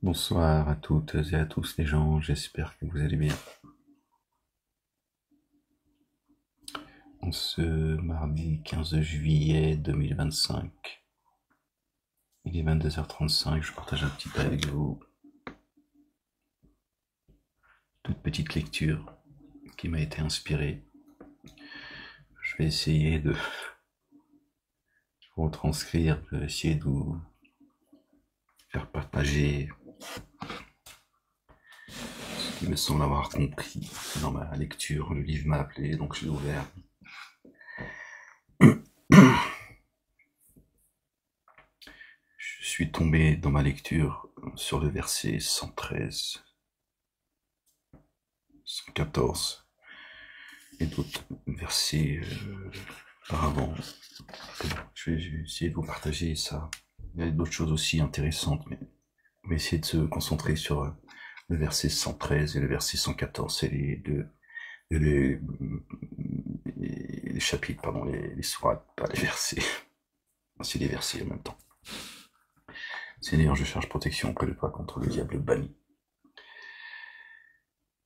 Bonsoir à toutes et à tous les gens, j'espère que vous allez bien. En ce mardi 15 juillet 2025, il est 22h35, je partage un petit peu avec vous toute petite lecture qui m'a été inspirée. Je vais essayer de retranscrire, je vais essayer de vous faire partager ce qui me semble avoir compris dans ma lecture. Le livre m'a appelé, donc je l'ai ouvert. Je suis tombé dans ma lecture sur le verset 113, 114 et d'autres versets auparavant. Je vais essayer de vous partager ça. Il y a d'autres choses aussi intéressantes, mais on va essayer de se concentrer sur le verset 113 et le verset 114. C'est les chapitres, pardon, les sourates, pas les versets. C'est les versets en même temps. Seigneur, je cherche protection auprès de toi contre le diable banni.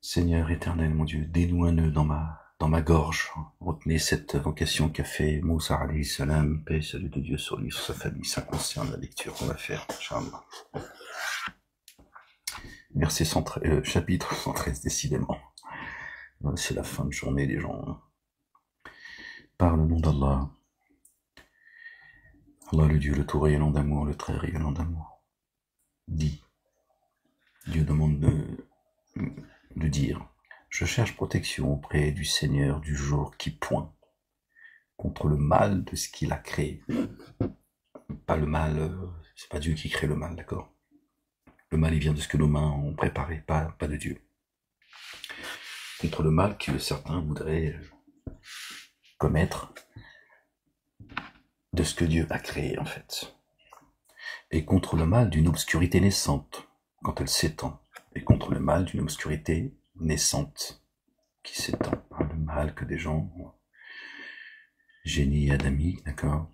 Seigneur éternel, mon Dieu, dénoue un nœud dans ma gorge. Retenez cette vocation qu'a fait Moussa alayhi salam, paix et salut de Dieu sur lui, sur sa famille. Ça concerne la lecture qu'on va faire, Inch'Allah. Verset 113, chapitre 113, décidément. C'est la fin de journée, les gens. Par le nom d'Allah. Allah le Dieu, le tout rayonnant d'amour, le très rayonnant d'amour. Dit. Dieu demande de dire. Je cherche protection auprès du Seigneur du jour qui pointe contre le mal de ce qu'il a créé. Pas le mal, c'est pas Dieu qui crée le mal, d'accord? Le mal, il vient de ce que nos mains ont préparé, pas de Dieu. Contre le mal que certains voudraient commettre de ce que Dieu a créé, en fait. Et contre le mal d'une obscurité naissante, quand elle s'étend. Et contre le mal d'une obscurité naissante, qui s'étend. Le mal que des gens, génie adamique, d'accord,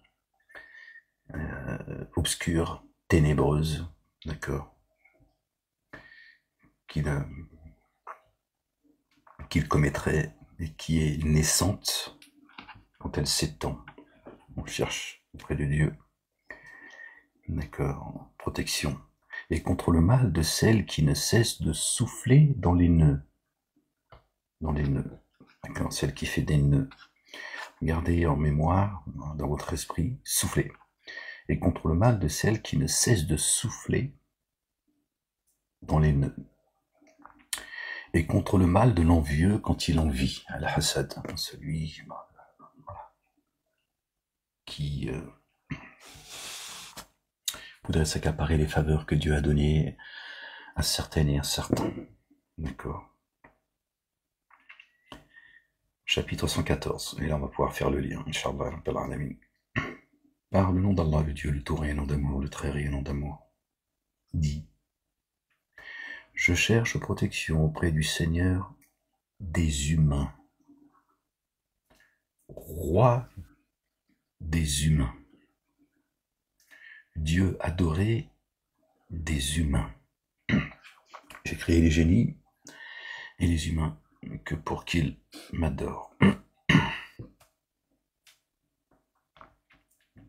obscure, ténébreuse, d'accord, qu'il commettrait et qui est naissante quand elle s'étend. On cherche auprès de Dieu, d'accord, protection. Et contre le mal de celle qui ne cesse de souffler dans les nœuds. Dans les nœuds, d'accord, celle qui fait des nœuds. Gardez en mémoire, dans votre esprit, souffler. Et contre le mal de celle qui ne cesse de souffler dans les nœuds. Et contre le mal de l'envieux quand il envie, al-hasad, celui qui voudrait s'accaparer les faveurs que Dieu a données à certaines et à certains. D'accord. Chapitre 114, et là on va pouvoir faire le lien, Inch'Allah, par le nom d'Allah, le Dieu, le tout rayonnant d'amour, le très rayonnant d'amour, dit, je cherche protection auprès du Seigneur des humains, roi des humains, Dieu adoré des humains. J'ai créé les génies et les humains que pour qu'ils m'adorent.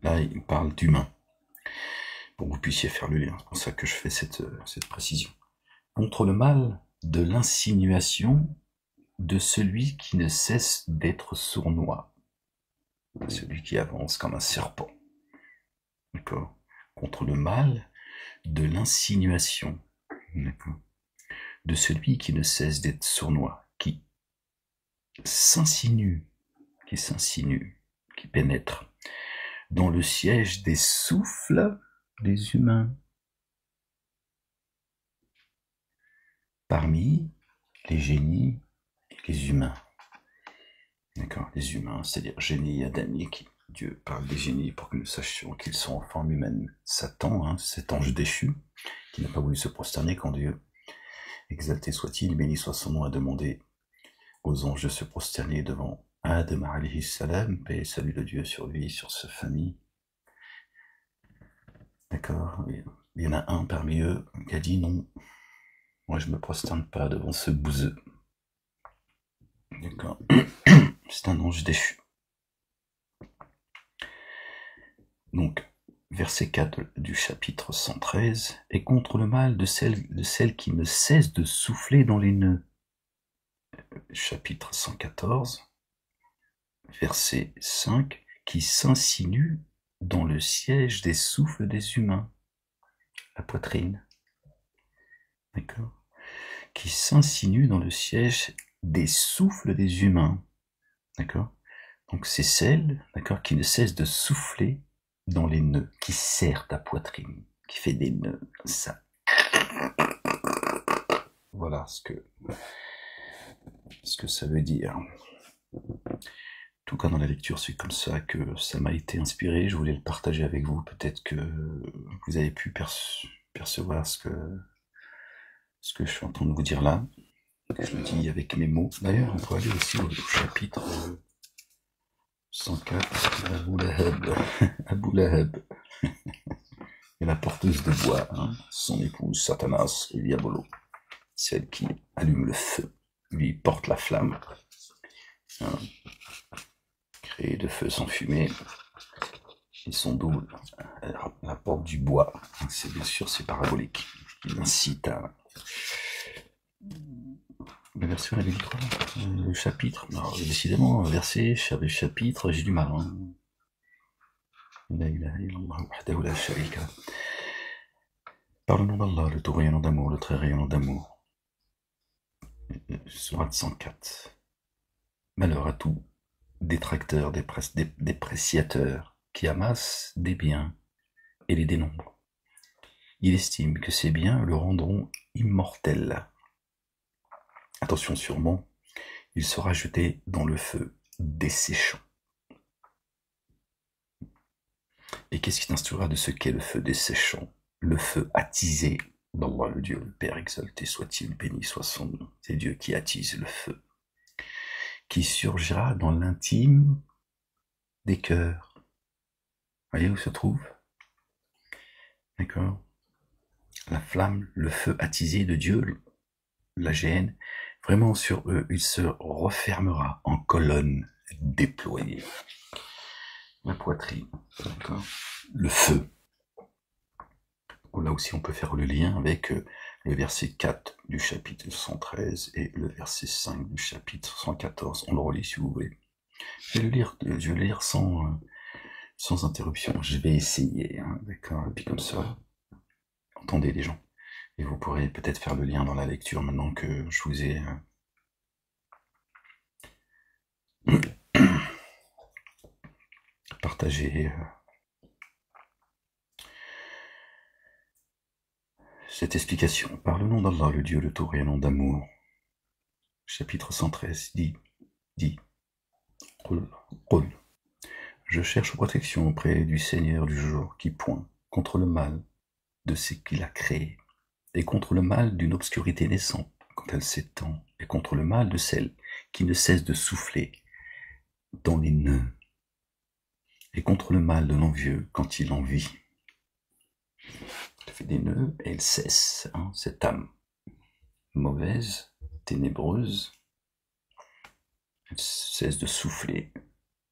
Là, il parle d'humains, pour que vous puissiez faire le lien. C'est pour ça que je fais cette précision. Contre le mal de l'insinuation de celui qui ne cesse d'être sournois, celui qui avance comme un serpent. D'accord. Contre le mal de l'insinuation, d'accord, de celui qui ne cesse d'être sournois, qui s'insinue, qui pénètre dans le siège des souffles des humains. Parmi les génies et les humains. D'accord, les humains, c'est-à-dire génie adamique. Dieu parle des génies pour que nous sachions qu'ils sont en forme humaine. Satan, cet ange déchu, qui n'a pas voulu se prosterner quand Dieu, exalté soit-il, béni soit son nom, a demandé aux anges de se prosterner devant Adam alayhi salam, paix et salut de Dieu sur lui, sur sa famille. D'accord, il y en a un parmi eux Il a dit non, moi je me prosterne pas devant ce bouseux. D'accord. C'est un ange déchu. Donc, verset 4 du chapitre 113, et contre le mal de celle qui ne cesse de souffler dans les nœuds. Chapitre 114, verset 5, qui s'insinue dans le siège des souffles des humains, la poitrine. D'accord. Qui s'insinue dans le siège des souffles des humains. D'accord. Donc c'est celle, d'accord, qui ne cesse de souffler dans les nœuds, qui serre ta poitrine, qui fait des nœuds comme ça. Voilà ce que ça veut dire. En tout cas, dans la lecture, c'est comme ça que ça m'a été inspiré. Je voulais le partager avec vous. Peut-être que vous avez pu percevoir ce que je suis en train de vous dire là. Je le dis avec mes mots. D'ailleurs, on peut aller aussi au chapitre 104, Abu Lahab. Et la porteuse de bois, hein, son épouse, Satanas et Diabolo. Celle qui allume le feu, lui porte la flamme. Hein. Créer de feu sans fumée. Et son double, la porte du bois. C'est bien sûr, c'est parabolique. Il incite à... La version avait dit quoi le chapitre. Non, décidément, verset, chapitre, j'ai du mal. Hein. Par le nom d'Allah, le tout rayonnant d'amour, le très rayonnant d'amour. Sourate 104. Malheur à tout détracteur, dépréciateur, qui amasse des biens et les dénombre. Il estime que ces biens le rendront immortel. Attention sûrement, il sera jeté dans le feu desséchant. Et qu'est-ce qui t'instruira de ce qu'est le feu desséchant? Le feu attisé d'Allah le Dieu, le Père exalté soit-il, béni soit son nom. C'est Dieu qui attise le feu, qui surgira dans l'intime des cœurs. Voyez où se trouve? D'accord? La flamme, le feu attisé de Dieu, la géhenne, vraiment sur eux, il se refermera en colonne déployée. La poitrine, d'accord? Le feu. Là aussi, on peut faire le lien avec le verset 4 du chapitre 113 et le verset 5 du chapitre 114. On le relit si vous voulez. Je vais le lire sans interruption. Je vais essayer, hein, d'accord? Et puis comme ça, entendez les gens. Et vous pourrez peut-être faire le lien dans la lecture maintenant que je vous ai partagé cette explication. Par le nom d'Allah, le Dieu, le tout rayonnant d'amour. Chapitre 113 dit, Qul. Je cherche protection auprès du Seigneur du jour qui pointe contre le mal de ce qu'il a créé, et contre le mal d'une obscurité naissante quand elle s'étend, et contre le mal de celle qui ne cesse de souffler dans les nœuds, et contre le mal de l'envieux quand il en vit. Elle fait des nœuds et elle cesse, hein, cette âme mauvaise, ténébreuse, elle cesse de souffler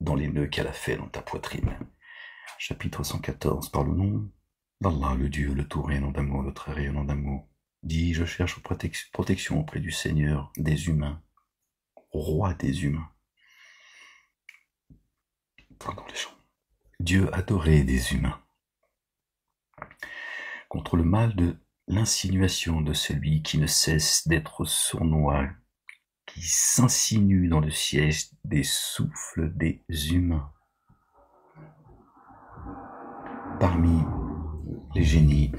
dans les nœuds qu'elle a fait dans ta poitrine. Chapitre 114, par le nom d'Allah, le Dieu, le tout rayonnant d'amour, le très rayonnant d'amour, dit, je cherche protection auprès du Seigneur des humains, roi des humains. Pardon les gens. Dieu adoré des humains. Contre le mal de l'insinuation de celui qui ne cesse d'être sournois, qui s'insinue dans le siège des souffles des humains. Parmi les génies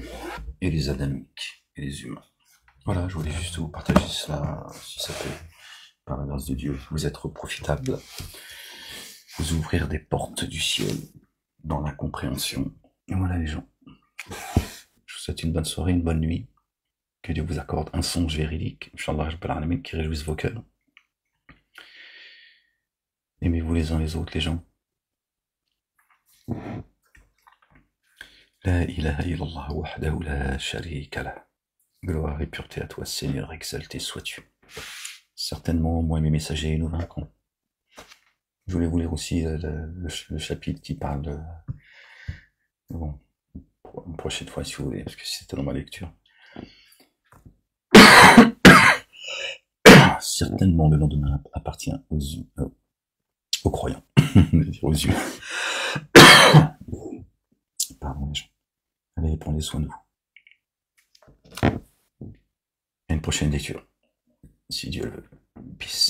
et les adamiques et les humains. Voilà, je voulais juste vous partager cela, si ça peut, par la grâce de Dieu, vous être profitable, vous ouvrir des portes du ciel dans la compréhension. Et voilà les gens. Je vous souhaite une bonne soirée, une bonne nuit. Que Dieu vous accorde un songe véridique, Inch'Allah, qui réjouisse vos cœurs. Aimez-vous les uns les autres, les gens. La ilaha illallah wahdahu la sharika lah. Gloire et pureté à toi, Seigneur, exalté sois-tu. Certainement, moi et mes messagers, nous vaincrons. Je voulais vous lire aussi le chapitre qui parle de... Bon, une prochaine fois si vous voulez, parce que c'était dans ma lecture. Certainement, le lendemain appartient aux croyants, aux yeux. Pardon les gens. Allez, prenez soin de vous. À une prochaine lecture, si Dieu le veut. Peace.